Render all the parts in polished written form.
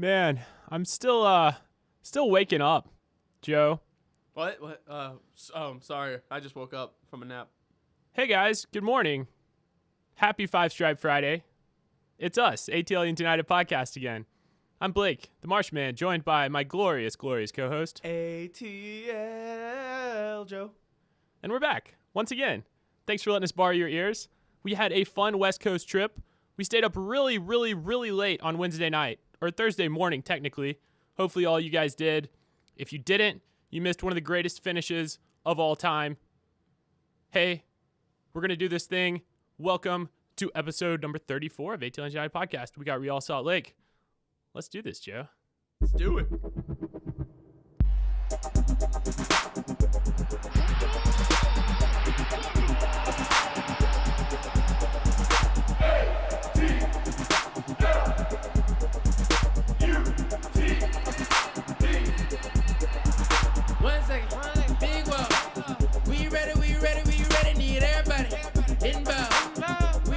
Man, I'm still waking up, Joe. What? Sorry. I just woke up from a nap. Hey guys, good morning. Happy Five Stripe Friday. It's us, ATL United podcast again. I'm Blake, the Marshman, joined by my glorious co-host, ATL Joe. And we're back once again. Thanks for letting us borrow your ears. We had a fun West Coast trip. We stayed up really late on Wednesday night, or Thursday morning, technically. Hopefully all you guys did. If you didn't, you missed one of the greatest finishes of all time. Hey, we're going to do this thing. Welcome to episode number 34 of ATL United podcast. We got Real Salt Lake. Let's do this, Joe. Let's do it. Need everybody inbound. We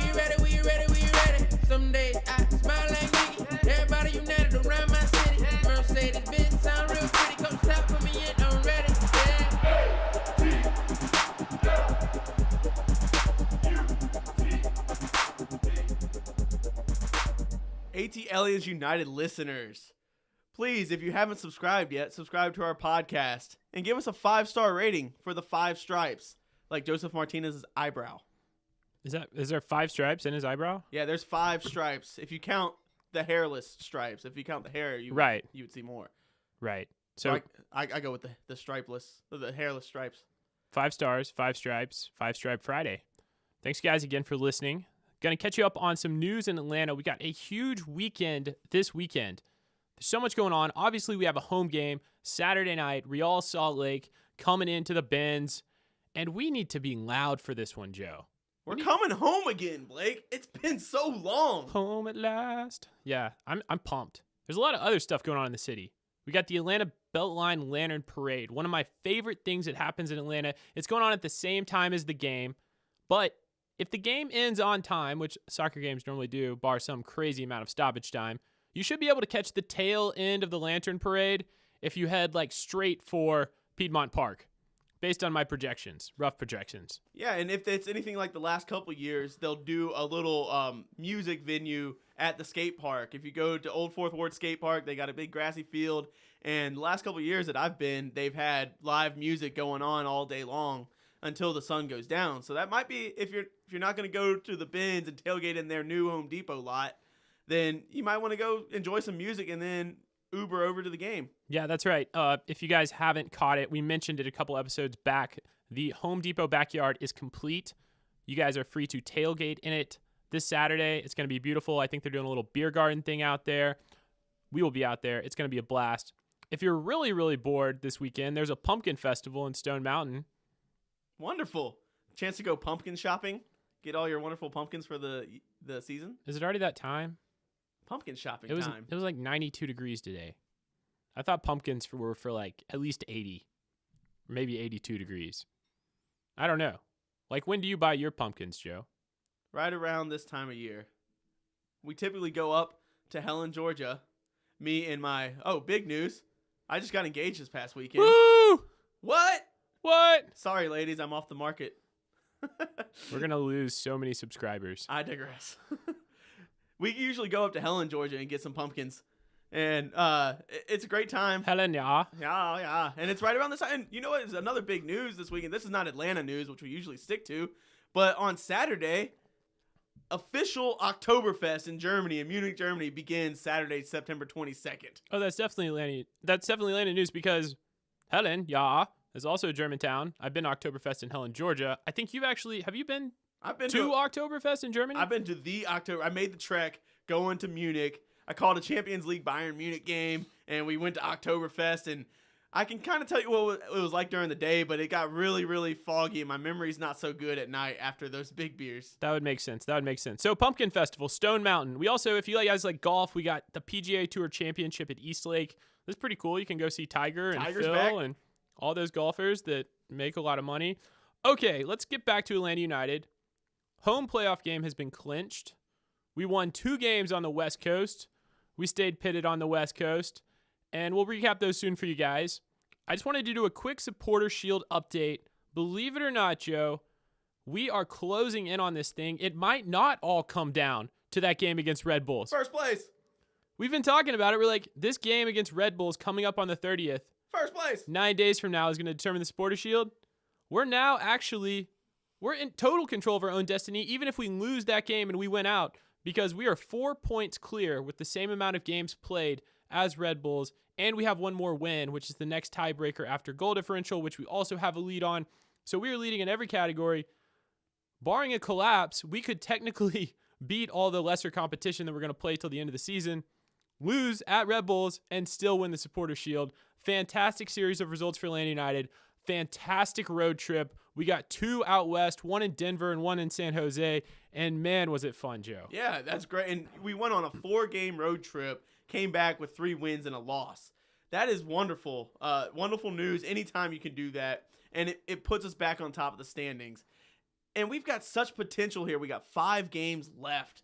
ready. Some days I smile like Mickey. Everybody united around my city. Mercedes Benz sound real pretty. Coach top put me in, I'm ready. ATL United listeners, please, if you haven't subscribed yet, subscribe to our podcast and give us a 5-star rating for the 5 stripes, like Joseph Martinez's eyebrow. Is there 5 stripes in his eyebrow? Yeah, there's 5 stripes. If you count the hairless stripes, if you count the hair, you would see more. Right. So I go with the stripeless, the hairless stripes. 5 stars, 5 stripes, 5 Stripe Friday. Thanks, guys, again for listening. Going to catch you up on some news in Atlanta. We got a huge weekend this weekend. There's so much going on. Obviously, we have a home game Saturday night, Real Salt Lake coming into the Benz, and we need to be loud for this one, Joe. We're coming home again, Blake. It's been so long. Home at last. Yeah, I'm pumped. There's a lot of other stuff going on in the city. We got the Atlanta Beltline Lantern Parade. One of my favorite things that happens in Atlanta. It's going on at the same time as the game. But if the game ends on time, which soccer games normally do, bar some crazy amount of stoppage time, you should be able to catch the tail end of the Lantern Parade if you head straight for Piedmont Park. Based on my projections, rough projections. Yeah, and if it's anything like the last couple years, they'll do a little music venue at the skate park. If you go to Old Fourth Ward Skate Park, they got a big grassy field. And the last couple years that I've been, they've had live music going on all day long until the sun goes down. So that might be, if you're not going to go to the Benz and tailgate in their new Home Depot lot, then you might want to go enjoy some music and then Uber over to the game. Yeah, that's right. If you guys haven't caught it, we mentioned it a couple episodes back. The Home Depot backyard is complete. You guys are free to tailgate in it this Saturday. It's going to be beautiful. I think they're doing a little beer garden thing out there. We will be out there. It's going to be a blast. If you're really bored this weekend, there's a pumpkin festival in Stone Mountain. Wonderful. Chance to go pumpkin shopping. Get all your wonderful pumpkins for the season. Is it already that time? Pumpkin shopping time. It was 92 degrees today. I thought pumpkins were for at least 80, or maybe 82 degrees. I don't know. When do you buy your pumpkins, Joe? Right around this time of year. We typically go up to Helen, Georgia. Me and my big news. I just got engaged this past weekend. Woo! What? Sorry, ladies, I'm off the market. We're gonna lose so many subscribers. I digress. We usually go up to Helen, Georgia, and get some pumpkins, and it's a great time. Helen, yeah. Yeah, and it's right around this time. And you know what? It's another big news this weekend. This is not Atlanta news, which we usually stick to, but on Saturday, official Oktoberfest in Germany, in Munich, Germany, begins Saturday, September 22nd. Oh, that's definitely Atlanta news because Helen, yeah, is also a German town. I've been to Oktoberfest in Helen, Georgia. I think have you been? I've been to Oktoberfest in Germany? I've been to the Oktober. I made the trek going to Munich. I called a Champions League Bayern Munich game, and we went to Oktoberfest. And I can kind of tell you what it was like during the day, but it got really foggy, and my memory's not so good at night after those big beers. That would make sense. So Pumpkin Festival, Stone Mountain. We also, if you guys like golf, we got the PGA Tour Championship at East Lake. This is pretty cool. You can go see Tiger's Phil back. And all those golfers that make a lot of money. Okay, let's get back to Atlanta United. Home playoff game has been clinched. We won 2 games on the West Coast. We stayed pitted on the West Coast, and we'll recap those soon for you guys. I just wanted to do a quick Supporter Shield update. Believe it or not, Joe, we are closing in on this thing. It might not all come down to that game against Red Bulls. First place. We've been talking about it. We're like, this game against Red Bulls coming up on the 30th. First place. 9 days from now is going to determine the Supporter Shield. We're in total control of our own destiny, even if we lose that game and we win out, because we are 4 points clear with the same amount of games played as Red Bulls, and we have one more win, which is the next tiebreaker after goal differential, which we also have a lead on. So we are leading in every category. Barring a collapse, we could technically beat all the lesser competition that we're going to play till the end of the season, lose at Red Bulls, and still win the Supporter Shield. Fantastic series of results for Atlanta United. Fantastic road trip. We got 2 out west, 1 in Denver and 1 in San Jose. And man, was it fun, Joe. Yeah, that's great. And we went on a 4-game road trip, came back with 3 wins and a loss. That is wonderful. Wonderful news. Anytime you can do that. And it puts us back on top of the standings. And we've got such potential here. We got 5 games left.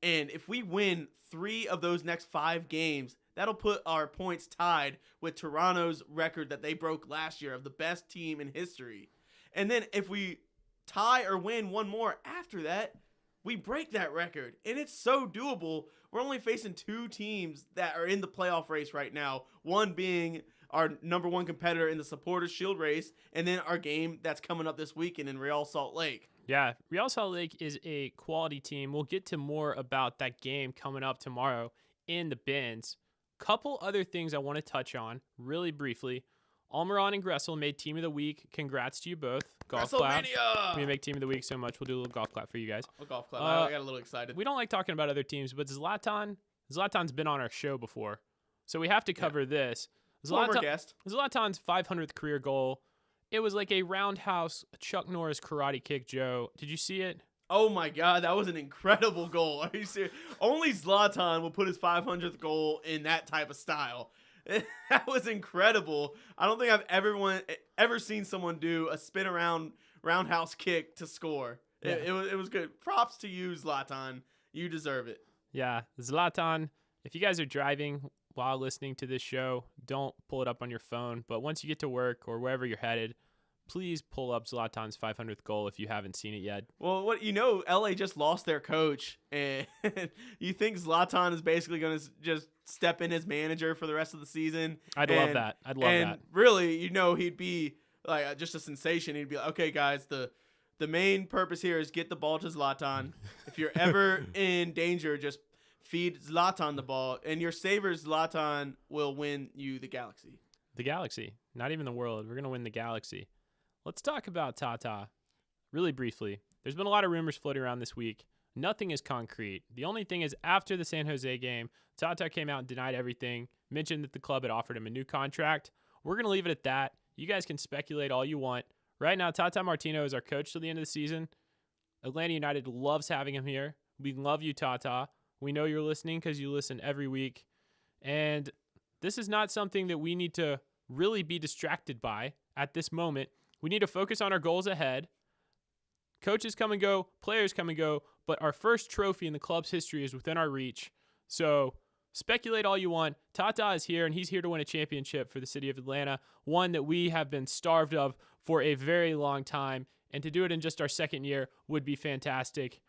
And if we win 3 of those next 5 games, that'll put our points tied with Toronto's record that they broke last year of the best team in history. And then if we tie or win 1 more after that, we break that record. And it's so doable. We're only facing 2 teams that are in the playoff race right now, one being our number 1 competitor in the Supporters Shield race, and then our game that's coming up this weekend in Real Salt Lake. Yeah, Real Salt Lake is a quality team. We'll get to more about that game coming up tomorrow in the Benz. Couple other things I want to touch on really briefly. Almiron and Gressel made Team of the Week. Congrats to you both. Golf clap. We make Team of the Week so much. We'll do a little golf clap for you guys. A golf clap. I got a little excited. We don't like talking about other teams, but Zlatan's been on our show before, so we have to cover this. Former guest. Zlatan's 500th career goal. It was like a roundhouse Chuck Norris karate kick, Joe. Did you see it? Oh my God, that was an incredible goal. Are you serious? Only Zlatan will put his 500th goal in that type of style. That was incredible. I don't think I've ever seen someone do a spin around roundhouse kick to score. Yeah. It was good. Props to you, Zlatan. You deserve it. Yeah, Zlatan, if you guys are driving while listening to this show, don't pull it up on your phone. But once you get to work or wherever you're headed, please pull up Zlatan's 500th goal if you haven't seen it yet. Well, LA just lost their coach, and you think Zlatan is basically going to just step in as manager for the rest of the season? I'd love that. And really, he'd be like just a sensation. He'd be like, okay, guys, the main purpose here is get the ball to Zlatan. If you're ever in danger, just feed Zlatan the ball, and your saver Zlatan will win you the galaxy. The galaxy, not even the world. We're going to win the galaxy. Let's talk about Tata really briefly. There's been a lot of rumors floating around this week. Nothing is concrete. The only thing is after the San Jose game, Tata came out and denied everything, mentioned that the club had offered him a new contract. We're going to leave it at that. You guys can speculate all you want. Right now, Tata Martino is our coach till the end of the season. Atlanta United loves having him here. We love you, Tata. We know you're listening because you listen every week. And this is not something that we need to really be distracted by at this moment. We need to focus on our goals ahead. Coaches come and go, players come and go, but our first trophy in the club's history is within our reach. So speculate all you want. Tata is here, and he's here to win a championship for the city of Atlanta, one that we have been starved of for a very long time, and to do it in just our second year would be fantastic.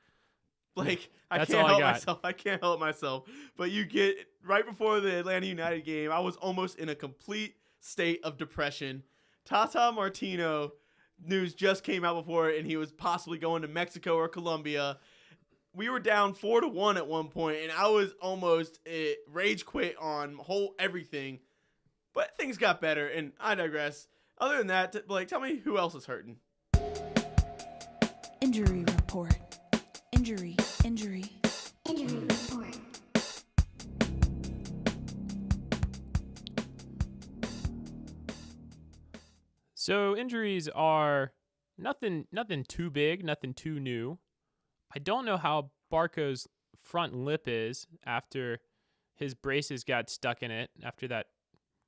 Blake, I can't help myself. But you get right before the Atlanta United game, I was almost in a complete state of depression. Tata Martino news just came out before, and he was possibly going to Mexico or Colombia. We were down 4-1 at one point, and I was almost rage quit on everything. But things got better, and I digress. Other than that, Blake, tell me who else is hurting. Injury report. Injury report. So injuries are nothing too big, nothing too new. I don't know how Barco's front lip is after his braces got stuck in it after that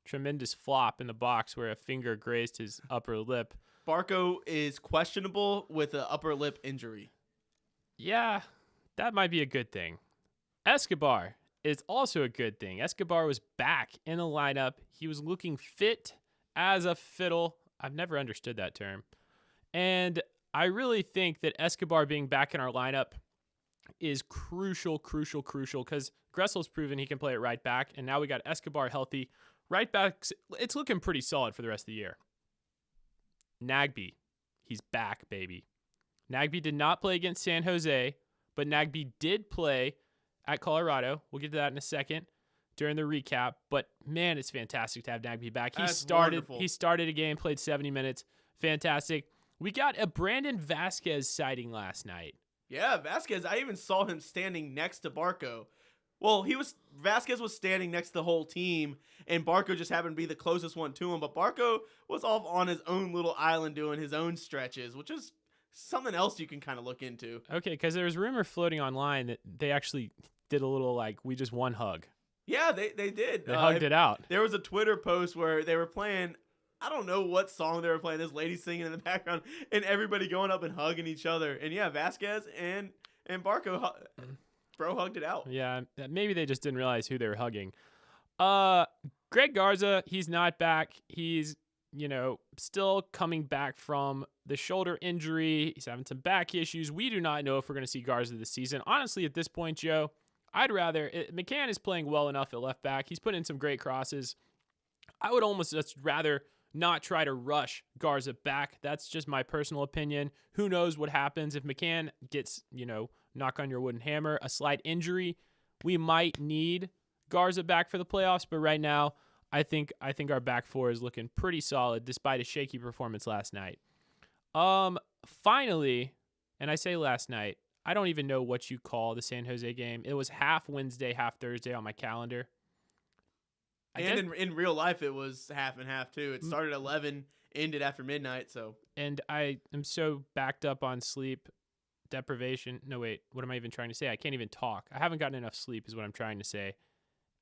tremendous flop in the box where a finger grazed his upper lip. Barco is questionable with an upper lip injury. Yeah, that might be a good thing. Escobar is also a good thing. Escobar was back in the lineup. He was looking fit as a fiddle. I've never understood that term. And I really think that Escobar being back in our lineup is crucial because Gressel's proven he can play at right back, and now we got Escobar healthy. Right back, it's looking pretty solid for the rest of the year. Nagbe, he's back, baby. Nagbe did not play against San Jose, but Nagbe did play at Colorado. We'll get to that in a second during the recap. But man, it's fantastic to have Nagbe back. Wonderful. He started a game, played 70 minutes. Fantastic. We got a Brandon Vasquez sighting last night. Yeah, Vasquez, I even saw him standing next to Barco. Well, Vasquez was standing next to the whole team, and Barco just happened to be the closest one to him. But Barco was off on his own little island doing his own stretches, which is something else you can kind of look into. Okay, because there was rumor floating online that they actually did a little, we just one hug. Yeah, they did. They hugged it out. There was a Twitter post where they were playing, I don't know what song they were playing, this lady singing in the background, and everybody going up and hugging each other. And yeah, Vasquez and Barco, bro, hugged it out. Yeah, maybe they just didn't realize who they were hugging. Greg Garza, he's not back. He's, still coming back from the shoulder injury. He's having some back issues. We do not know if we're going to see Garza this season. Honestly, at this point, Joe, McCann is playing well enough at left back. He's putting in some great crosses. I would almost just rather not try to rush Garza back. That's just my personal opinion. Who knows what happens if McCann gets, knock on your wooden hammer, a slight injury. We might need Garza back for the playoffs, but right now, I think our back four is looking pretty solid despite a shaky performance last night. Finally, and I say last night, I don't even know what you call the San Jose game. It was half Wednesday, half Thursday on my calendar. In real life, it was half and half too. It started at 11, ended after midnight. So. And I am so backed up on sleep deprivation. No, wait, what am I even trying to say? I can't even talk. I haven't gotten enough sleep is what I'm trying to say.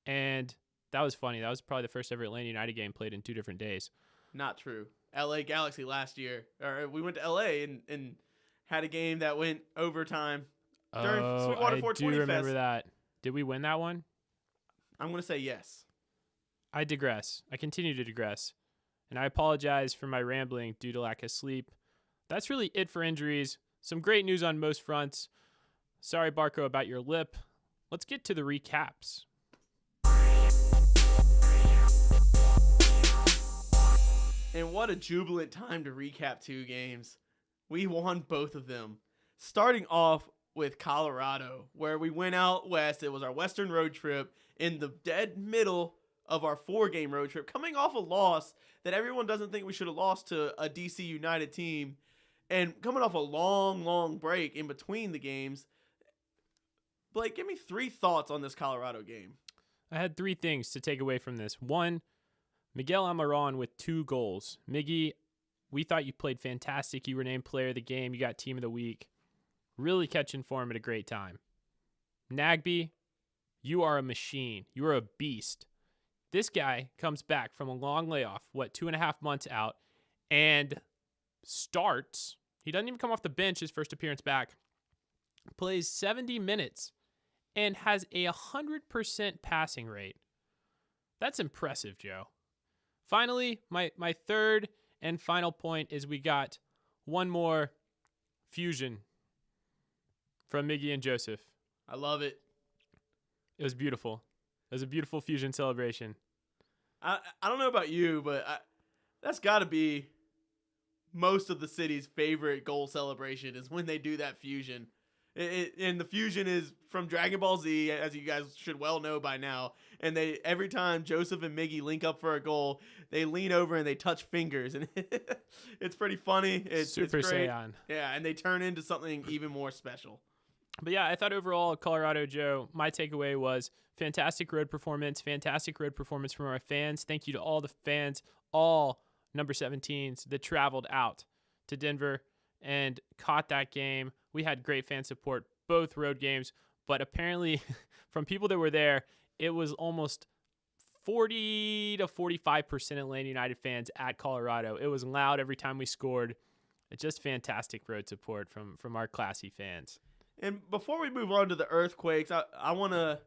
And that was funny. That was probably the first ever Atlanta United game played in 2 different days. Not true. LA Galaxy last year. We went to LA and had a game that went overtime during Sweetwater 420 I do remember Fest. that. Did we win that one? I'm going to say yes. I digress. I continue to digress. And I apologize for my rambling due to lack of sleep. That's really it for injuries. Some great news on most fronts. Sorry, Barco, about your lip. Let's get to the recaps. And what a jubilant time to recap 2 games. We won both of them. Starting off with Colorado, where we went out west. It was our Western road trip in the dead middle of our 4-game road trip, coming off a loss that everyone doesn't think we should have lost to a DC United team, and coming off a long break in between the games. Blake, give me 3 thoughts on this Colorado game. I had 3 things to take away from this. 1, Miguel Almiron with 2 goals. Miggy, we thought you played fantastic. You were named player of the game. You got team of the week. Really catching form at a great time. Nagbe, you are a machine. You are a beast. This guy comes back from a long layoff, 2.5 months out, and starts. He doesn't even come off the bench his first appearance back. Plays 70 minutes and has a 100% passing rate. That's impressive, Joe. Finally, my third and final point is we got one more fusion from Miggy and Joseph. I love it. It was beautiful. It was a beautiful fusion celebration. I don't know about you, but that's got to be most of the city's favorite goal celebration is when they do that fusion. And the fusion is from Dragon Ball Z, as you guys should well know by now. And every time Joseph and Miggy link up for a goal, they lean over and they touch fingers, and it's pretty funny. It's Super great. Saiyan. Yeah, and they turn into something even more special. But yeah, I thought overall, Colorado, Joe, my takeaway was fantastic road performance from our fans. Thank you to all the fans, all number 17s that traveled out to Denver and caught that game. We had great fan support, both road games, but apparently from people that were there, it was almost 40 to 45% Atlanta United fans at Colorado. It was loud every time we scored. It's just fantastic road support from our classy fans. And before we move on to the earthquakes, I want to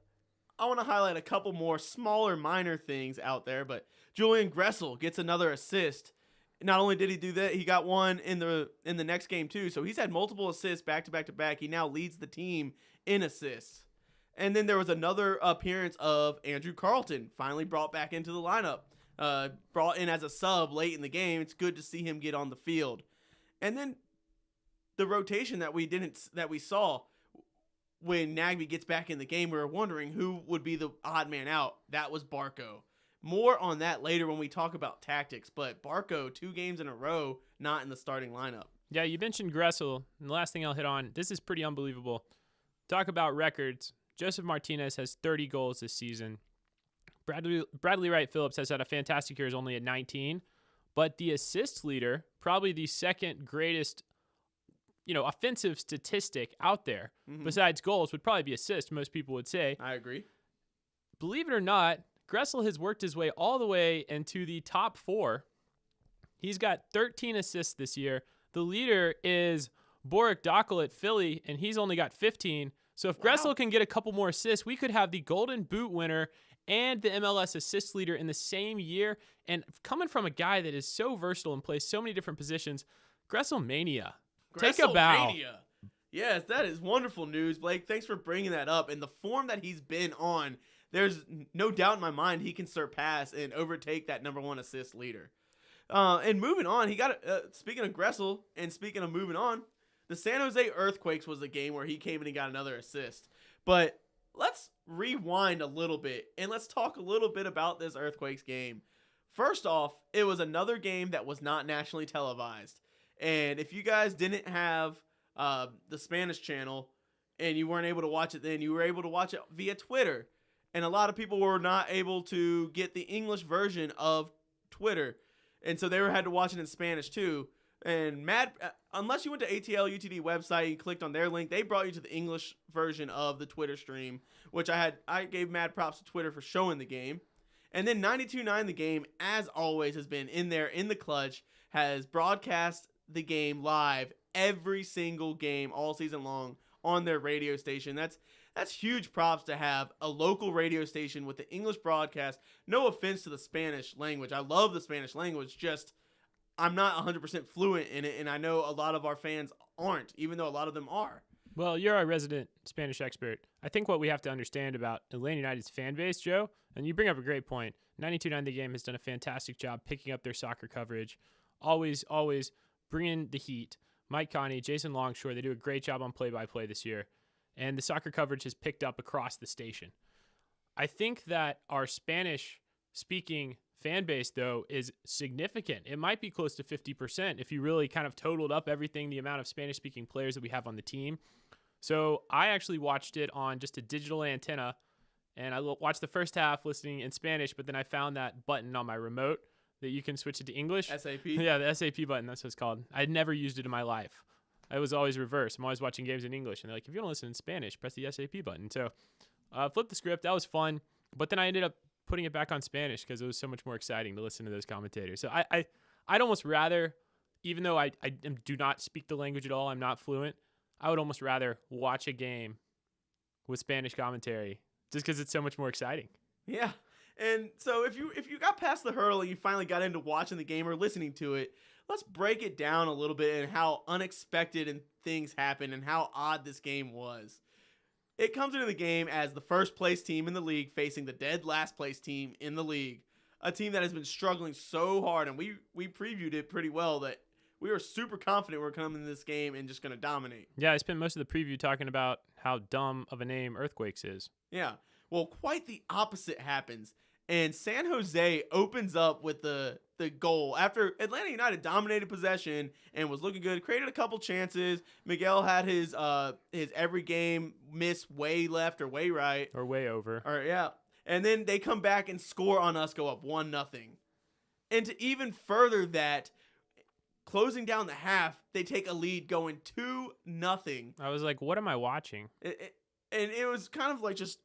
I want to highlight a couple more smaller, minor things out there. But Julian Gressel gets another assist. Not only did he do that, he got one in the next game too. So he's had multiple assists back to back to back. He now leads the team in assists. And then there was another appearance of Andrew Carlton, finally brought back into the lineup. Brought in as a sub late in the game. It's good to see him get on the field. And then the rotation that we saw when Nagby gets back in the game, we were wondering who would be the odd man out. That was Barco. More on that later when we talk about tactics, but Barco, 2 games in a row, not in the starting lineup. Yeah, you mentioned Gressel, and the last thing I'll hit on, this is pretty unbelievable. Talk about records. Joseph Martinez has 30 goals this season. Bradley Wright Phillips has had a fantastic year, is only at 19, but the assist leader, probably the second greatest, offensive statistic out there, besides goals, would probably be assists, most people would say. I agree. Believe it or not, Gressel has worked his way all the way into the top 4. He's got 13 assists this year. The leader is Boric Dockel at Philly, and he's only got 15. So if Gressel can get a couple more assists, we could have the Golden Boot winner and the MLS assist leader in the same year. And coming from a guy that is so versatile and plays so many different positions, Gressel mania. Take a bow. Mania. Yes, that is wonderful news, Blake. Thanks for bringing that up. And the form that he's been on, there's no doubt in my mind he can surpass and overtake that number 1 assist leader. And moving on, he got speaking of Gressel and speaking of moving on, the San Jose Earthquakes was the game where he came in and got another assist. But let's rewind a little bit and let's talk a little bit about this Earthquakes game. First off, it was another game that was not nationally televised. And if you guys didn't have the Spanish channel and you weren't able to watch it then, you were able to watch it via Twitter. And a lot of people were not able to get the English version of Twitter. And so they had to watch it in Spanish too. And unless you went to ATL UTD website and clicked on their link, they brought you to the English version of the Twitter stream, which I gave mad props to Twitter for showing the game. And then 92.9 The Game, as always, has been in there in the clutch, has broadcast the game live every single game all season long on their radio station. That's huge props to have a local radio station with the English broadcast. No offense to the Spanish language. I love the Spanish language, just I'm not 100% fluent in it, and I know a lot of our fans aren't, even though a lot of them are. Well, you're our resident Spanish expert. I think what we have to understand about Atlanta United's fan base, Joe, and you bring up a great point. 92.9 The Game has done a fantastic job picking up their soccer coverage. Always bringing the heat. Mike Connie, Jason Longshore, they do a great job on play-by-play this year. And the soccer coverage has picked up across the station. I think that our Spanish-speaking fan base, though, is significant. It might be close to 50% if you really kind of totaled up everything, the amount of Spanish-speaking players that we have on the team. So I actually watched it on just a digital antenna, and I watched the first half listening in Spanish, but then I found that button on my remote that you can switch it to English. SAP? Yeah, the SAP button, that's what it's called. I'd never used it in my life. It was always reversed. I'm always watching games in English, and they're like, if you don't listen in Spanish, press the SAP button. So flip the script. That was fun. But then I ended up putting it back on Spanish because it was so much more exciting to listen to those commentators. So I'd almost rather, even though I do not speak the language at all, I'm not fluent, I would almost rather watch a game with Spanish commentary just because it's so much more exciting. Yeah. And so if you got past the hurdle and you finally got into watching the game or listening to it, let's break it down a little bit and how unexpected and things happened and how odd this game was. It comes into the game as the first place team in the league facing the dead last place team in the league, a team that has been struggling so hard, and we previewed it pretty well that we were super confident we're coming in this game and just going to dominate. Yeah, I spent most of the preview talking about how dumb of a name Earthquakes is. Yeah, well, quite the opposite happens. And San Jose opens up with the goal after Atlanta United dominated possession and was looking good, created a couple chances. Miguel had his every game miss way left or way right. Or way over. Yeah. And then they come back and score on us, go up 1-0. And to even further that, closing down the half, they take a lead going 2-0. I was like, what am I watching? And it was kind of like just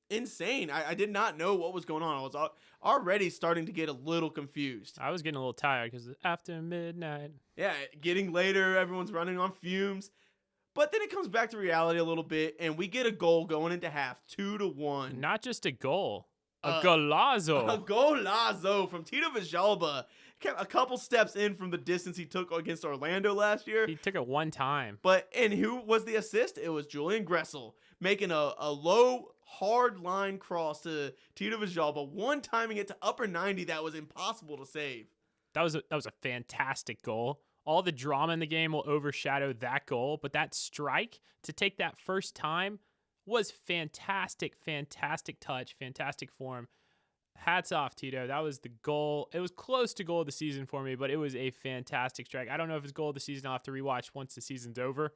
insane. I did not know what was going on. I was already starting to get a little confused. I was getting a little tired because after midnight. Yeah, getting later, everyone's running on fumes. But then it comes back to reality a little bit, and we get a goal going into half, 2-1. Not just a goal, a A golazo. golazo from Tito Villalba. A couple steps in from the distance he took against Orlando last year. He took it one time. And who was the assist? It was Julian Gressel making a low, hard line cross to Tito Villalba, one-timing it to upper 90 that was impossible to save. That was a fantastic goal. All the drama in the game will overshadow that goal, but that strike to take that first time was fantastic, fantastic touch, fantastic form. Hats off, Tito. That was the goal. It was close to goal of the season for me, but it was a fantastic strike. I don't know if it's goal of the season. I'll have to rewatch once the season's over,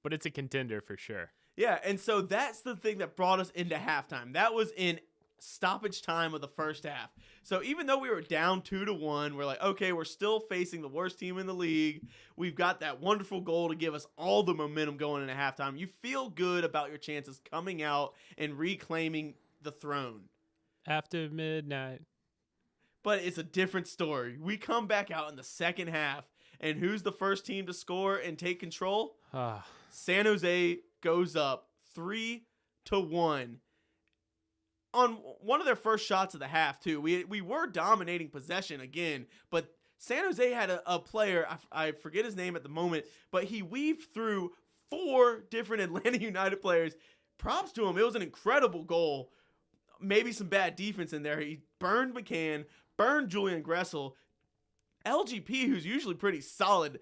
but it's a contender for sure. Yeah, and so that's the thing that brought us into halftime. That was in stoppage time of the first half. So even though we were down 2-1, we're like, okay, we're still facing the worst team in the league. We've got that wonderful goal to give us all the momentum going into halftime. You feel good about your chances coming out and reclaiming the throne. After midnight. But it's a different story. We come back out in the second half, and who's the first team to score and take control? San Jose goes up 3-1. On one of their first shots of the half, too. We were dominating possession again, but San Jose had a player, I forget his name at the moment, but he weaved through 4 different Atlanta United players. Props to him. It was an incredible goal. Maybe some bad defense in there. He burned McCann, burned Julian Gressel. LGP, who's usually pretty solid,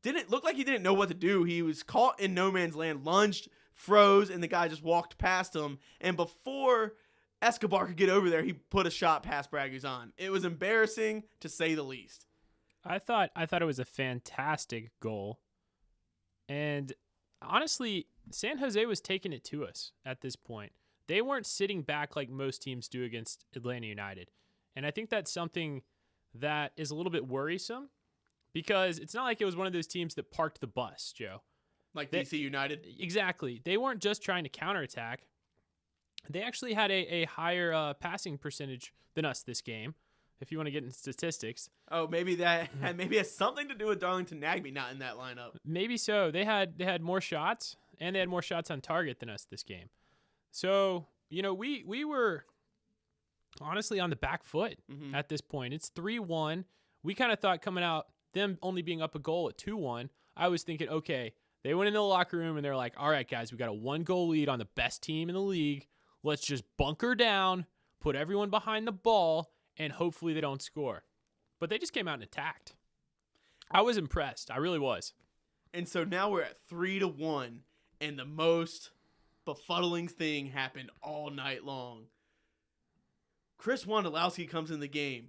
didn't look like he didn't know what to do. He was caught in no man's land, lunged, froze, and the guy just walked past him. And before Escobar could get over there, he put a shot past Braguzan. It was embarrassing, to say the least. I thought it was a fantastic goal. And honestly, San Jose was taking it to us at this point. They weren't sitting back like most teams do against Atlanta United. And I think that's something that is a little bit worrisome because it's not like it was one of those teams that parked the bus, Joe. Like DC United? Exactly. They weren't just trying to counterattack. They actually had a higher passing percentage than us this game, if you want to get into statistics. Oh, maybe that has something to do with Darlington Nagbe not in that lineup. Maybe so. They had more shots, and they had more shots on target than us this game. So, we were honestly on the back foot at this point. It's 3-1. We kind of thought coming out, them only being up a goal at 2-1, I was thinking, okay, they went into the locker room and they're like, all right, guys, we got a 1-goal lead on the best team in the league. Let's just bunker down, put everyone behind the ball, and hopefully they don't score. But they just came out and attacked. I was impressed. I really was. And so now we're at 3-1, and the most befuddling thing happened all night long. Chris Wondolowski comes in the game,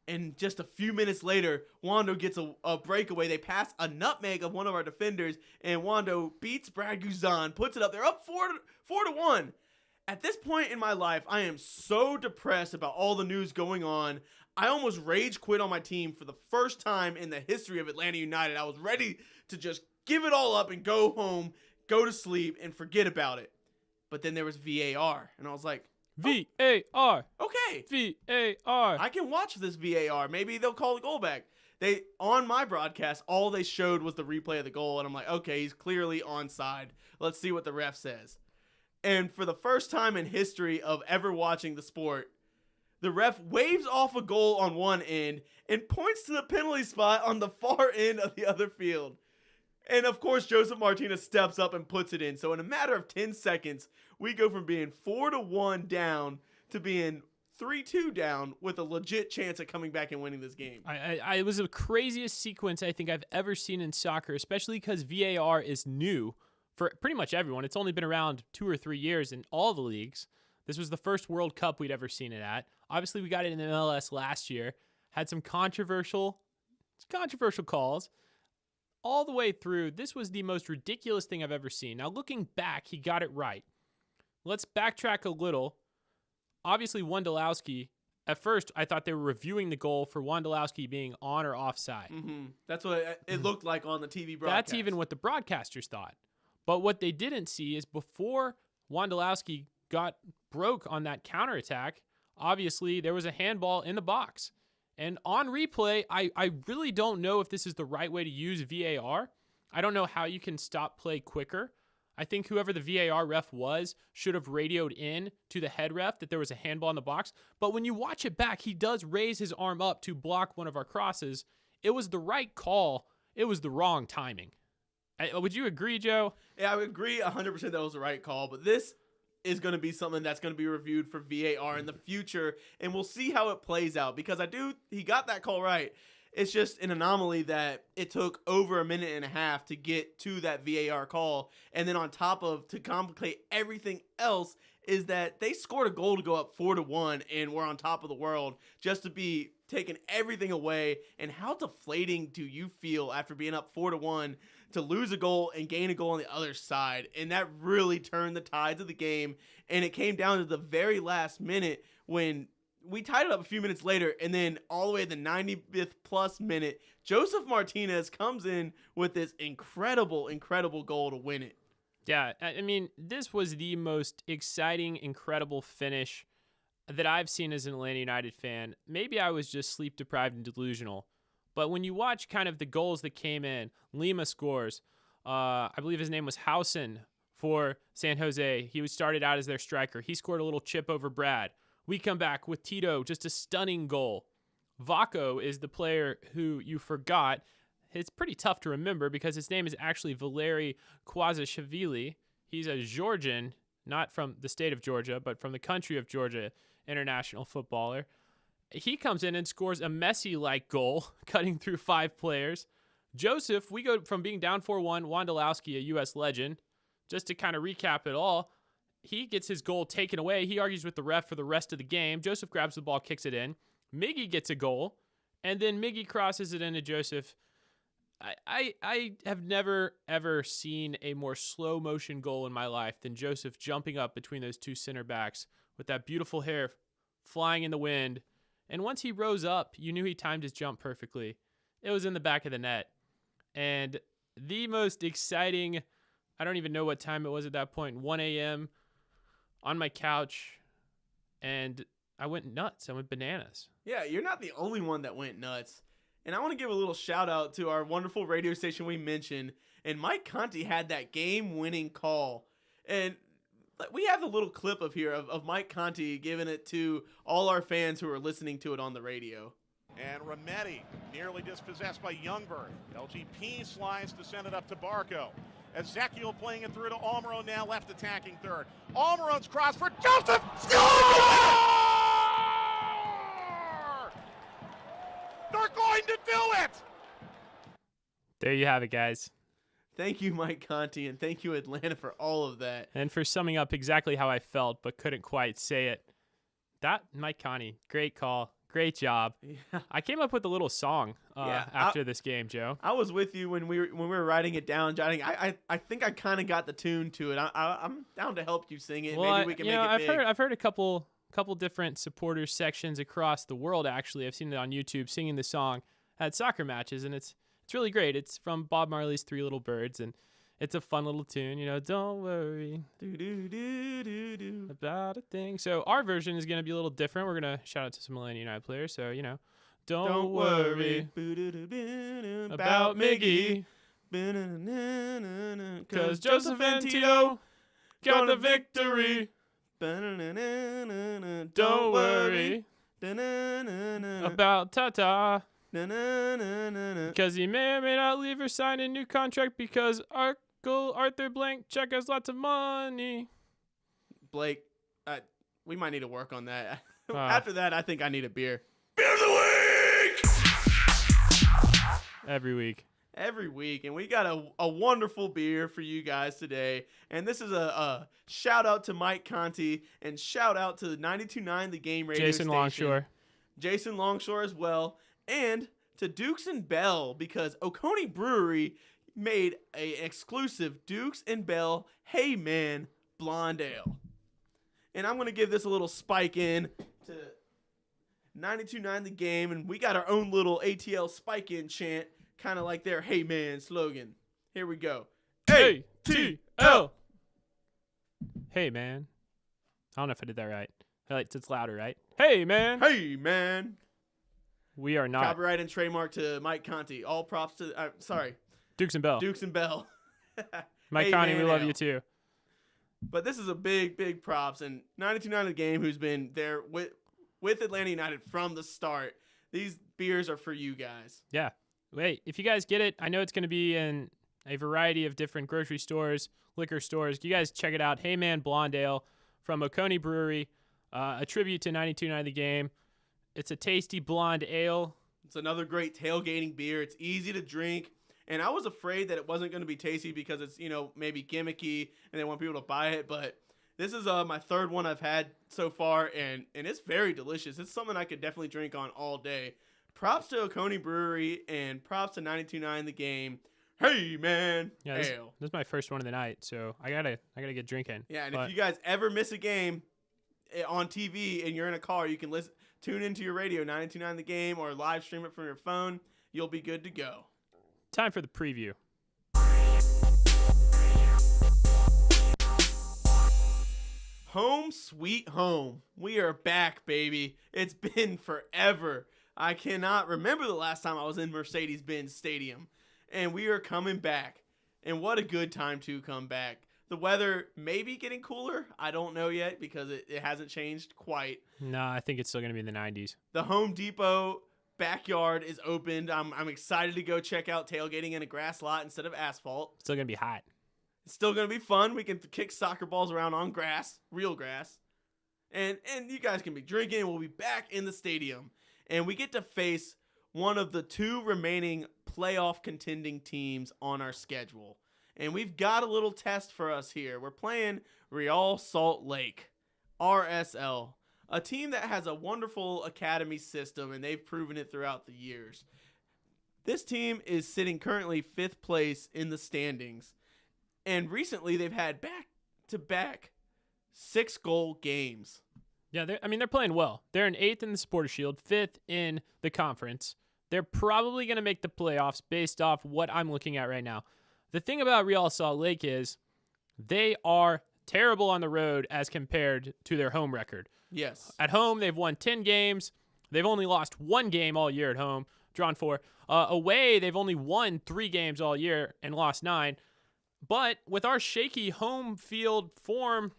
and just a few minutes later, Wando gets a breakaway. They pass a nutmeg of one of our defenders, and Wando beats Brad Guzan, puts it up. They're up 4-1. At this point in my life, I am so depressed about all the news going on. I almost rage quit on my team for the first time in the history of Atlanta United. I was ready to just give it all up and go home, go to sleep, and forget about it. But then there was VAR, and I was like, VAR. Okay. VAR. I can watch this VAR. Maybe they'll call the goal back. On my broadcast, all they showed was the replay of the goal, and I'm like, okay, he's clearly onside. Let's see what the ref says. And for the first time in history of ever watching the sport, the ref waves off a goal on one end and points to the penalty spot on the far end of the other field. And of course, Joseph Martinez steps up and puts it in. So in a matter of 10 seconds, we go from being 4-1 down to being 3-2 down with a legit chance at coming back and winning this game. It was the craziest sequence I think I've ever seen in soccer, especially because VAR is new for pretty much everyone. It's only been around 2 or 3 years in all the leagues. This was the first World Cup we'd ever seen it at. Obviously, we got it in the MLS last year. Had some controversial calls. All the way through, this was the most ridiculous thing I've ever seen. Now, looking back, he got it right. Let's backtrack a little. Obviously, Wondolowski, at first, I thought they were reviewing the goal for Wondolowski being on or offside. Mm-hmm. That's what it looked like on the TV broadcast. That's even what the broadcasters thought. But what they didn't see is before Wondolowski got broke on that counterattack, obviously there was a handball in the box. And on replay, I really don't know if this is the right way to use VAR. I don't know how you can stop play quicker. I think whoever the VAR ref was should have radioed in to the head ref that there was a handball in the box. But when you watch it back, he does raise his arm up to block one of our crosses. It was the right call. It was the wrong timing. Would you agree, Joe? Yeah, I would agree 100% that was the right call, but this is going to be something that's going to be reviewed for VAR in the future, and we'll see how it plays out, because he got that call right. It's just an anomaly that it took over a minute and a half to get to that VAR call, and then on top of, to complicate everything else, is that they scored a goal to go up 4-1 and we're on top of the world, just to be taking everything away. And how deflating do you feel after being up 4-1 to lose a goal and gain a goal on the other side? And that really turned the tides of the game, and it came down to the very last minute when we tied it up a few minutes later, and then all the way to the 90th plus minute, Joseph Martinez comes in with this incredible goal to win it. Yeah, I mean, this was the most exciting, incredible finish that I've seen as an Atlanta United fan. Maybe I was just sleep deprived and delusional, but when you watch kind of the goals that came in, Lima scores. I believe his name was Housen for San Jose. He started out as their striker. He scored a little chip over Brad. We come back with Tito, just a stunning goal. Vaco is the player who you forgot. It's pretty tough to remember because his name is actually Valeri Kvazishvili. He's a Georgian, not from the state of Georgia, but from the country of Georgia, international footballer. He comes in and scores a Messi-like goal, cutting through 5 players. Joseph, we go from being down 4-1, Wondolowski, a U.S. legend. Just to kind of recap it all, he gets his goal taken away. He argues with the ref for the rest of the game. Joseph grabs the ball, kicks it in. Miggy gets a goal, and then Miggy crosses it into Joseph. I have never, ever seen a more slow motion goal in my life than Joseph jumping up between those 2 center backs with that beautiful hair flying in the wind. And once he rose up, you knew he timed his jump perfectly. It was in the back of the net. And the most exciting, I don't even know what time it was at that point, 1 a.m. on my couch, and I went nuts. I went bananas. Yeah, you're not the only one that went nuts. And I want to give a little shout out to our wonderful radio station we mentioned. And Mike Conti had that game-winning call. And we have a little clip of Mike Conti giving it to all our fans who are listening to it on the radio. And Rametti nearly dispossessed by Youngberg. LGP slides to send it up to Barco. Ezekiel playing it through to Almiron, now left attacking third. Almiron's cross for Joseph. Score! They're going to do it! There you have it, guys. Thank you, Mike Conti, and thank you, Atlanta, for all of that. And for summing up exactly how I felt but couldn't quite say it. That, Mike Conti, great call. Great job. Yeah. I came up with a little song after this game, Joe. I was with you when we were writing it down, jotting. I think I kind of got the tune to it. I'm down to help you sing it. Well, maybe we can make it big. I've heard a couple different supporters sections across the world. Actually, I've seen it on YouTube singing the song at soccer matches, and it's really great. It's from Bob Marley's 3 Little Birds, and it's a fun little tune, don't worry about a thing. So our version is going to be a little different. We're going to shout out to some Atlanta United players. So, don't worry about Miggy, because Joseph and Tito got the victory. Don't worry about Tata, because he may or may not leave or sign a new contract because Uncle Arthur Blank check has lots of money. Blake, we might need to work on that. After that, I think I need a beer. Beer of the week! Every week. Every week. And we got a wonderful beer for you guys today. And this is a shout out to Mike Conti and shout out to 92.9 The Game radio Jason station. Longshore. Jason Longshore as well. And to Dukes and Bell, because Oconee Brewery made an exclusive Dukes and Bell Hey Man Blonde Ale. And I'm going to give this a little spike in to 92.9 The Game. And we got our own little ATL spike in chant, kind of like their Hey Man slogan. Here we go. ATL. Hey, man. I don't know if I did that right. It's louder, right? Hey, man. Hey, man. We are not. Copyright and trademark to Mike Conti. All props to... sorry. Dukes and Bell. Dukes and Bell. Mike Hey, Connie, we man, love hell. you too. But this is a big props. And 92.9 The Game, who's been there with Atlanta United from the start. These beers are for you guys. Yeah. Wait, if you guys get it, I know it's going to be in a variety of different grocery stores, liquor stores. You guys check it out. Hey Man Blonde Ale from Oconee Brewery, a tribute to 92.9 The Game. It's a tasty blonde ale. It's another great tailgating beer. It's easy to drink. And I was afraid that it wasn't going to be tasty because it's, maybe gimmicky and they want people to buy it. But this is my third one I've had so far, and it's very delicious. It's something I could definitely drink on all day. Props to Oconee Brewery and props to 92.9 The Game. Hey, man. Yeah, this Ale. is my first one of the night, so I gotta get drinking. Yeah, and But if you guys ever miss a game on TV and you're in a car, you can tune into your radio, 92.9 The Game, or live stream it from your phone. You'll be good to go. time for the preview. Home sweet home. We are back, baby. It's been forever. I cannot remember the last time I was in Mercedes-Benz Stadium. And we are coming back. And what a good time to come back. The weather may be getting cooler. I don't know yet because it hasn't changed quite. No, I think it's still going to be in the 90s. The Home Depot backyard is opened. I'm excited to go check out tailgating in a grass lot instead of asphalt. It's still going to be hot. It's still going to be fun. We can kick soccer balls around on grass, real grass. And you guys can be drinking. We'll be back in the stadium. And we get to face one of the two remaining playoff contending teams on our schedule. And we've got a little test for us here. We're playing Real Salt Lake, RSL, a team that has a wonderful academy system, and they've proven it throughout the years. This team is sitting currently 5th place in the standings. And recently, they've had back-to-back 6-goal games. Yeah, they're playing well. They're in 8th in the Supporters Shield, 5th in the conference. They're probably going to make the playoffs based off what I'm looking at right now. The thing about Real Salt Lake is they are terrible on the road as compared to their home record. Yes. At home, they've won 10 games. They've only lost 1 game all year at home, drawn 4. Away, they've only won 3 games all year and lost 9. But with our shaky home field form,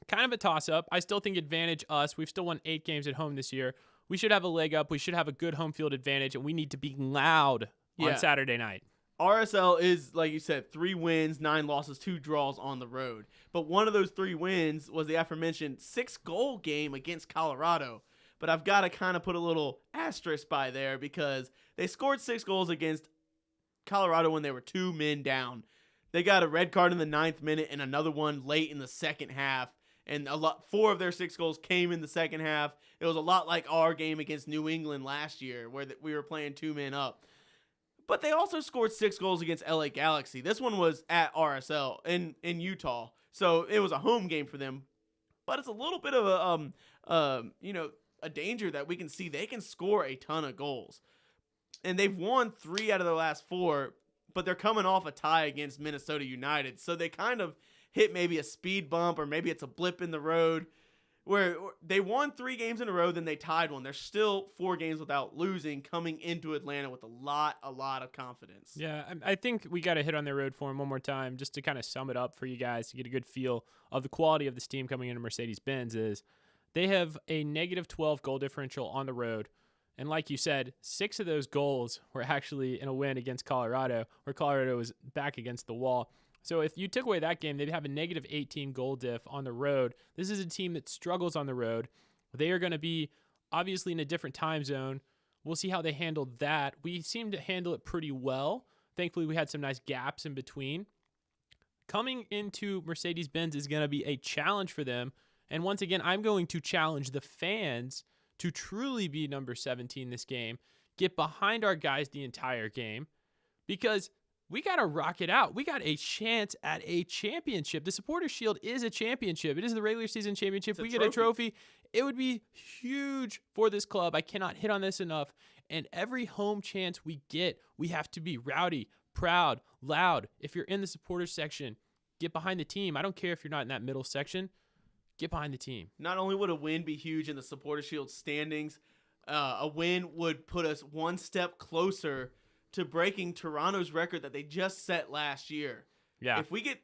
kind of a toss-up. I still think advantage us. We've still won 8 games at home this year. We should have a leg up. We should have a good home field advantage, and we need to be loud on Saturday night. RSL is, like you said, 3 wins, 9 losses, 2 draws on the road. But one of those 3 wins was the aforementioned 6-goal game against Colorado. But I've got to kind of put a little asterisk by there because they scored 6 goals against Colorado when they were 2 men down. They got a red card in the 9th minute and another one late in the second half. And 4 of their 6 goals came in the second half. It was a lot like our game against New England last year where we were playing 2 men up. But they also scored 6 goals against LA Galaxy. This one was at RSL in Utah. So it was a home game for them. But it's a little bit of a danger that we can see they can score a ton of goals. And they've won 3 out of their last 4, but they're coming off a tie against Minnesota United. So they kind of hit maybe a speed bump or maybe it's a blip in the road where they won 3 games in a row, then they tied 1. They're still 4 games without losing coming into Atlanta with a lot of confidence. Yeah, I think we got to hit on their road form one more time just to kind of sum it up for you guys to get a good feel of the quality of this team coming into Mercedes-Benz is they have a negative 12 goal differential on the road. And like you said, 6 of those goals were actually in a win against Colorado, where Colorado was back against the wall. So if you took away that game, they'd have a negative 18 goal diff on the road. This is a team that struggles on the road. They are going to be obviously in a different time zone. We'll see how they handle that. We seem to handle it pretty well. Thankfully, we had some nice gaps in between. Coming into Mercedes-Benz is going to be a challenge for them. And once again, I'm going to challenge the fans to truly be number 17 this game, get behind our guys the entire game, because we got to rock it out. We got a chance at a championship. The Supporters Shield is a championship. It is the regular season championship. If we get a trophy, it would be huge for this club. I cannot hit on this enough. And every home chance we get, we have to be rowdy, proud, loud. If you're in the supporters section, get behind the team. I don't care if you're not in that middle section. Get behind the team. Not only would a win be huge in the Supporters Shield standings, a win would put us one step closer to breaking Toronto's record that they just set last year. Yeah. If we get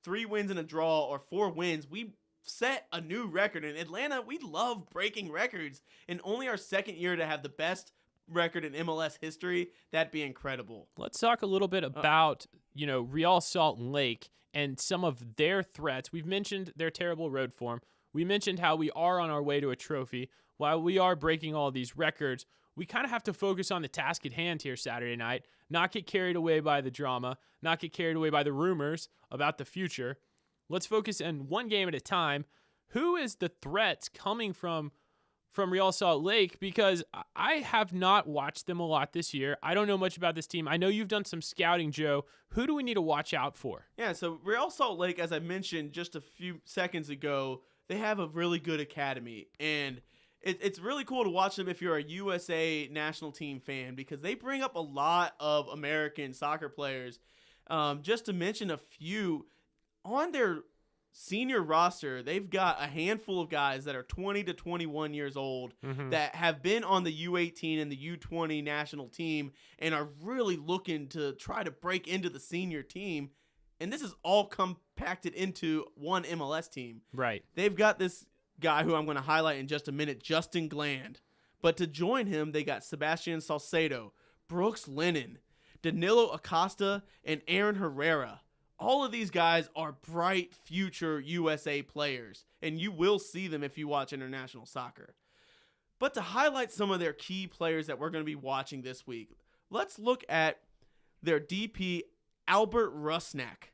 3 wins and a draw or 4 wins, we set a new record. In Atlanta, we love breaking records. And only our second year to have the best record in MLS history, that'd be incredible. Let's talk a little bit about, Real Salt Lake and some of their threats. We've mentioned their terrible road form. We mentioned how we are on our way to a trophy. While we are breaking all these records, we kind of have to focus on the task at hand here Saturday night, not get carried away by the drama, not get carried away by the rumors about the future. Let's focus on one game at a time. Who is the threats coming from Real Salt Lake? Because I have not watched them a lot this year. I don't know much about this team. I know you've done some scouting, Joe. Who do we need to watch out for? Yeah, so Real Salt Lake, as I mentioned just a few seconds ago, they have a really good academy. And it's really cool to watch them if you're a USA national team fan, because they bring up a lot of American soccer players. Just to mention a few, on their senior roster, they've got a handful of guys that are 20 to 21 years old that have been on the U18 and the U20 national team and are really looking to try to break into the senior team. And this is all compacted into one MLS team. Right. They've got this guy who I'm going to highlight in just a minute, Justin Gland. But to join him, they got Sebastian Salcedo, Brooks Lennon, Danilo Acosta, and Aaron Herrera. All of these guys are bright future USA players, and you will see them if you watch international soccer. But to highlight some of their key players that we're going to be watching this week, let's look at their DP, Albert Rusnak.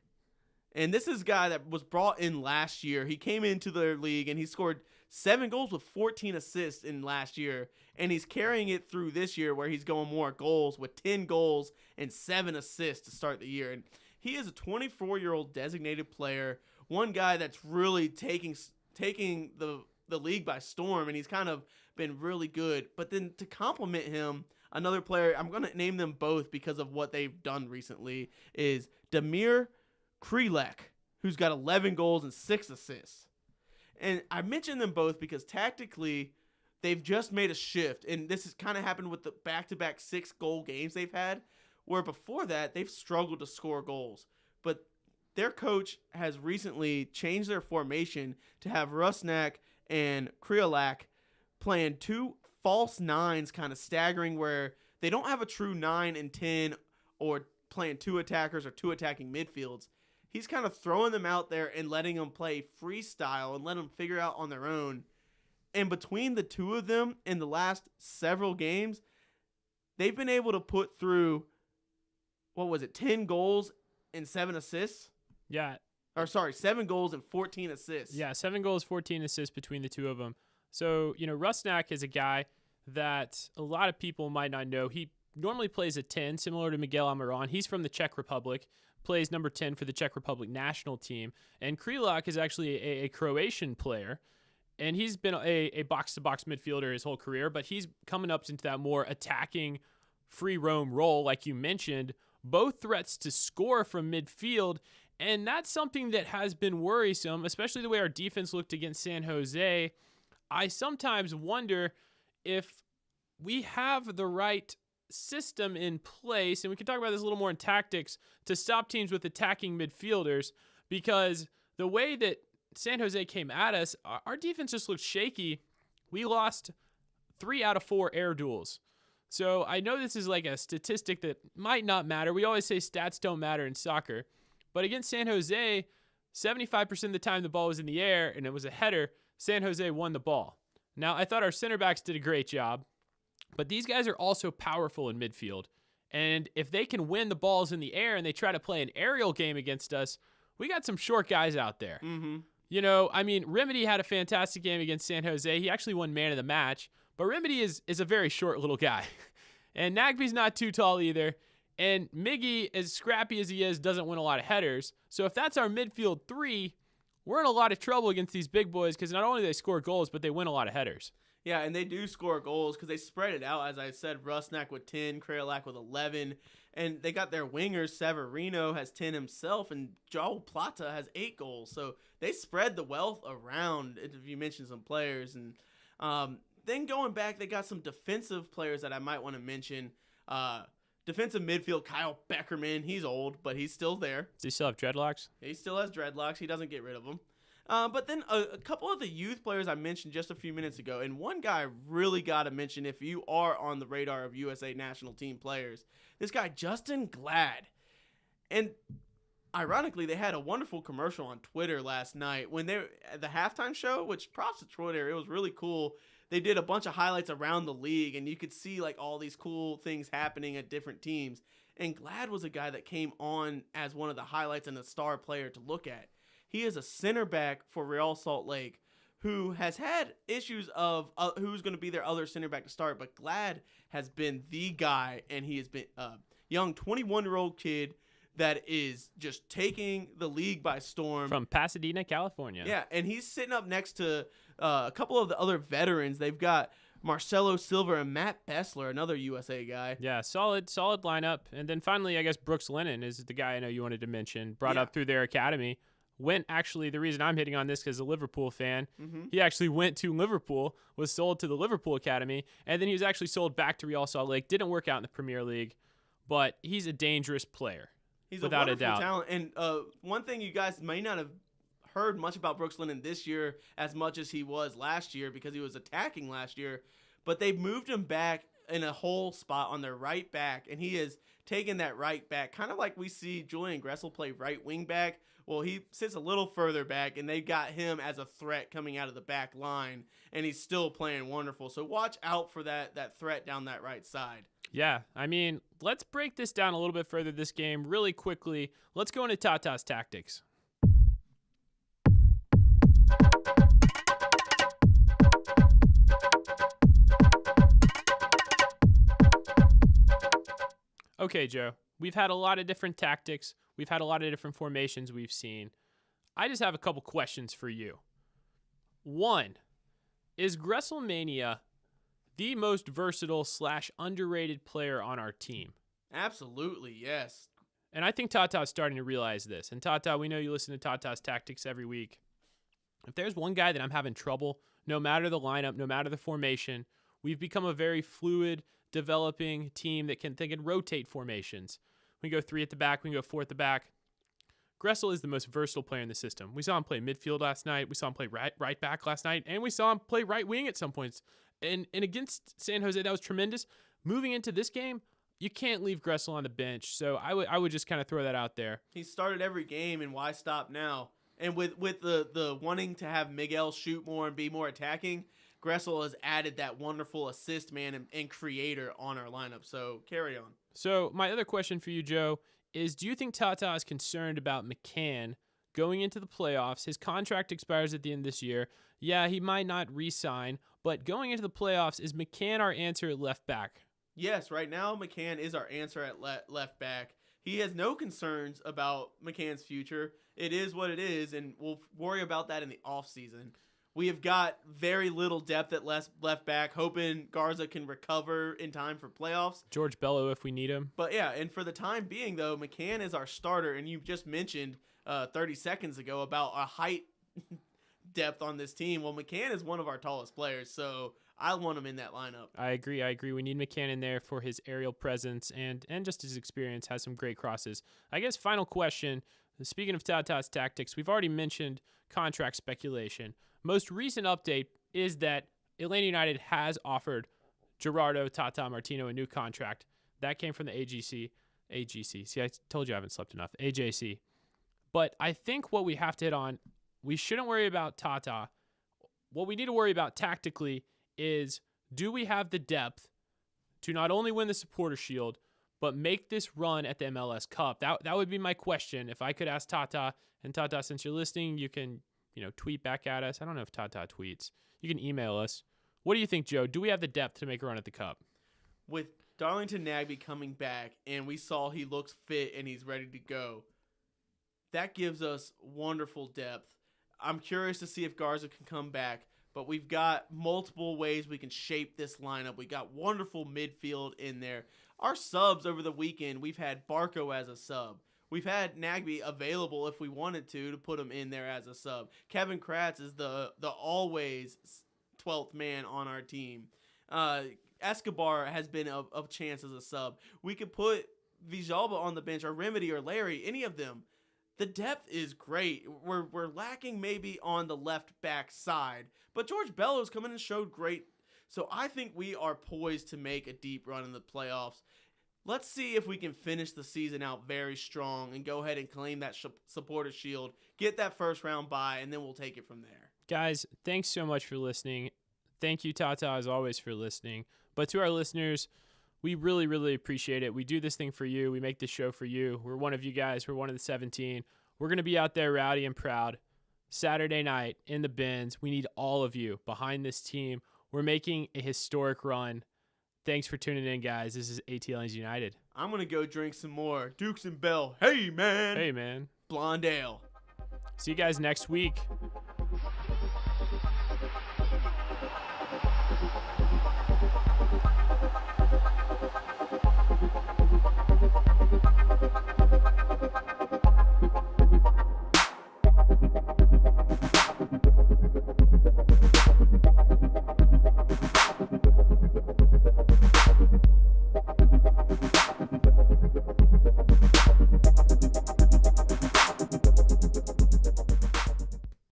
And this is a guy that was brought in last year. He came into their league, and he scored 7 goals with 14 assists in last year. And he's carrying it through this year where he's going more goals with 10 goals and 7 assists to start the year. And he is a 24-year-old designated player, one guy that's really taking the league by storm, and he's kind of been really good. But then to complement him, another player, I'm going to name them both because of what they've done recently, is Damir Krelak, who's got 11 goals and 6 assists. And I mention them both because tactically they've just made a shift, and this has kind of happened with the back-to-back 6-goal games they've had, where before that they've struggled to score goals. But their coach has recently changed their formation to have Rusnak and Krelak playing 2 false nines, kind of staggering, where they don't have a true 9 and 10 or playing 2 attackers or 2 attacking midfields. He's kind of throwing them out there and letting them play freestyle and let them figure out on their own. And between the two of them in the last several games, they've been able to put through, 10 goals and 7 assists? Yeah. Or sorry, 7 goals and 14 assists. Yeah, 7 goals, 14 assists between the two of them. So, Rusnak is a guy that a lot of people might not know. He normally plays a 10, similar to Miguel Almiron. He's from the Czech Republic, plays number 10 for the Czech Republic national team. And Krelak is actually a Croatian player, and he's been a box-to-box midfielder his whole career, but he's coming up into that more attacking, free roam role, like you mentioned. Both threats to score from midfield, and that's something that has been worrisome, especially the way our defense looked against San Jose. I sometimes wonder if we have the right system in place, and we can talk about this a little more in tactics, to stop teams with attacking midfielders, because the way that San Jose came at us, our defense just looked shaky. We lost 3 out of 4 air duels. So I know this is like a statistic that might not matter. We always say stats don't matter in soccer. But against San Jose, 75% of the time the ball was in the air and it was a header, San Jose won the ball. Now, I thought our center backs did a great job, but these guys are also powerful in midfield. And if they can win the balls in the air and they try to play an aerial game against us, we got some short guys out there. Remedy had a fantastic game against San Jose. He actually won man of the match. But Remedy is a very short little guy. And Nagby's not too tall either. And Miggy, as scrappy as he is, doesn't win a lot of headers. So if that's our midfield 3, we're in a lot of trouble against these big boys, because not only do they score goals, but they win a lot of headers. Yeah, and they do score goals because they spread it out. As I said, Rusnak with 10, Krelak with 11. And they got their wingers. Severino has 10 himself, and João Plata has 8 goals. So they spread the wealth around, if you mentioned some players. And then going back, they got some defensive players that I might want to mention. Defensive midfield, Kyle Beckerman. He's old, but he's still there. Does he still have dreadlocks? He still has dreadlocks. He doesn't get rid of them. But then a couple of the youth players I mentioned just a few minutes ago, and one guy I really got to mention if you are on the radar of USA national team players, this guy, Justin Glad. And ironically, they had a wonderful commercial on Twitter last night when they at the halftime show, which props to Twitter. It was really cool. They did a bunch of highlights around the league, and you could see like all these cool things happening at different teams. And Glad was a guy that came on as one of the highlights and a star player to look at. He is a center back for Real Salt Lake who has had issues of who's going to be their other center back to start, but Glad has been the guy, and he has been a young 21-year-old kid that is just taking the league by storm. From Pasadena, California. Yeah, and he's sitting up next to a couple of the other veterans. They've got Marcelo Silva and Matt Bessler, another USA guy. Yeah, solid lineup. And then finally, I guess Brooks Lennon is the guy I know you wanted to mention, brought up through their academy. The reason I'm hitting on this because a Liverpool fan, he actually went to Liverpool, was sold to the Liverpool Academy, and then he was actually sold back to Real Salt Lake. Didn't work out in the Premier League, but he's a dangerous player. He's without a wonderful doubt. talent. And one thing you guys may not have heard much about Brooks Lennon this year as much as he was last year because he was attacking last year, but they moved him back in a whole spot on their right back, and he has taken that right back, kind of like we see Julian Gressel play right wing back. Well, he sits a little further back, and they've got him as a threat coming out of the back line, and he's still playing wonderful. So watch out for that threat down that right side. Yeah, I mean, let's break this down a little bit further this game really quickly. Let's go into Tata's tactics. Okay, Joe, we've had a lot of different tactics. We've had a lot of different formations we've seen. I just have a couple questions for you. One, is Gresselmania the most versatile / underrated player on our team? Absolutely, yes. And I think Tata's starting to realize this. And Tata, we know you listen to Tata's tactics every week. If there's one guy that I'm having trouble, no matter the lineup, no matter the formation, we've become a very fluid, developing team that can rotate formations. We can go 3 at the back, we can go 4 at the back. Gressel is the most versatile player in the system. We saw him play midfield last night. We saw him play right back last night. And we saw him play right wing at some points. And against San Jose, that was tremendous. Moving into this game, you can't leave Gressel on the bench. So I would just kind of throw that out there. He started every game, and why stop now? And with the wanting to have Miguel shoot more and be more attacking, Gressel has added that wonderful assist man and creator on our lineup. So carry on. So my other question for you, Joe, is do you think Tata is concerned about McCann going into the playoffs? His contract expires at the end of this year. Yeah, he might not re-sign, but going into the playoffs, is McCann our answer at left back? Yes, right now McCann is our answer at left back. He has no concerns about McCann's future. It is what it is, and we'll worry about that in the offseason. We have got very little depth at left back, hoping Garza can recover in time for playoffs. George Bello if we need him. But yeah, and for the time being, though, McCann is our starter, and you just mentioned 30 seconds ago about a height depth on this team. Well, McCann is one of our tallest players, so I want him in that lineup. I agree. We need McCann in there for his aerial presence and just his experience. Has some great crosses. I guess final question. Speaking of Tata's tactics, we've already mentioned contract speculation. Most recent update is that Atlanta United has offered Gerardo Tata Martino a new contract. That came from the AGC. See, I told you I haven't slept enough. AJC. But I think what we have to hit on, we shouldn't worry about Tata. What we need to worry about tactically is, do we have the depth to not only win the Supporter Shield, but make this run at the MLS Cup? That would be my question. If I could ask Tata, and Tata, since you're listening, you can tweet back at us. I don't know if Tata tweets. You can email us. What do you think, Joe? Do we have the depth to make a run at the Cup? With Darlington Nagbe coming back, and we saw he looks fit and he's ready to go, that gives us wonderful depth. I'm curious to see if Garza can come back, but we've got multiple ways we can shape this lineup. We got wonderful midfield in there. Our subs over the weekend, we've had Barco as a sub. We've had Nagbe available if we wanted to put him in there as a sub. Kevin Kratz is the always 12th man on our team. Escobar has been a chance as a sub. We could put Villalba on the bench, or Remedy, or Larry, any of them. The depth is great. We're lacking maybe on the left back side, but George Bellows come in and showed great. So I think we are poised to make a deep run in the playoffs. Let's see if we can finish the season out very strong and go ahead and claim that supporter shield, get that first round bye, and then we'll take it from there. Guys, thanks so much for listening. Thank you, Tata, as always, for listening. But to our listeners, we really, really appreciate it. We do this thing for you. We make this show for you. We're one of you guys. We're one of the 17. We're going to be out there rowdy and proud Saturday night in the Benz. We need all of you behind this team. We're making a historic run. Thanks for tuning in, guys. This is ATLians United. I'm going to go drink some more Dukes and Bell. Hey, man. Hey, man. Blonde Ale. See you guys next week.